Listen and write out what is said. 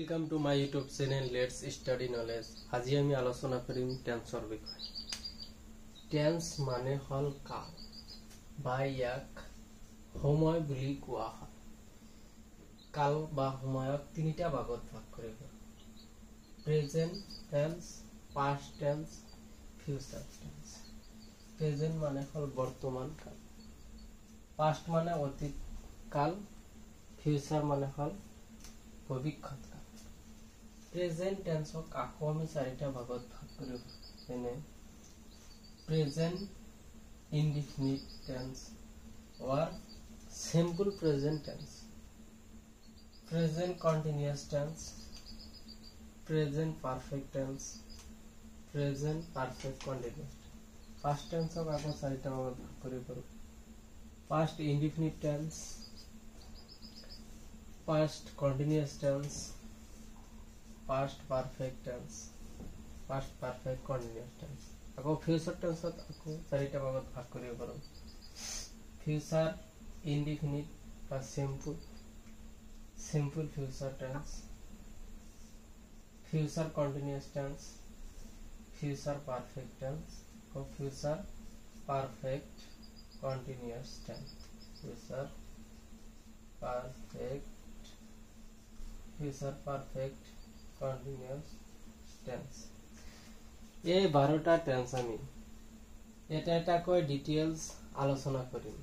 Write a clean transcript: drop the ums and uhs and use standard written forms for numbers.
Welcome to my YouTube channel Let's Study Knowledge. আজি আমি আলোচনা কৰিম টেন্সৰ বিষয়ে। টেন্স মানে হল কাল বা ইয়াক সময় বুলি কোৱা হয়। কাল বা সময়ক তিনিটা ভাগত ভাগ কৰিব। Present tense, past tense, future tense. Present মানে হল বৰ্তমান কাল, পাস্ট মানে অতীত কাল, ফিউচাৰ মানে হল ভবিষ্যৎ কাল। প্ৰেজেন্ট টেন্সক আকৌ আমি চাৰিটা ভাগত ভাগ কৰিব। যেনে present indefinite tense or simple present tense, present continuous tense, present perfect tense, present perfect continuous tense. Past tense ok ako sarita bhagot bhag koribo. Past indefinite tense, past continuous tense, past perfect tense, past perfect continuous tense. Ako future tense ako sarita bhagot bhag koribo. Future indefinite or simple future tense, future continuous tense, future perfect tense, or future perfect continuous tense. Future perfect continuous tense. এই 12টা tense আমি এটা এটা কৈ details আলোচনা কৰিম।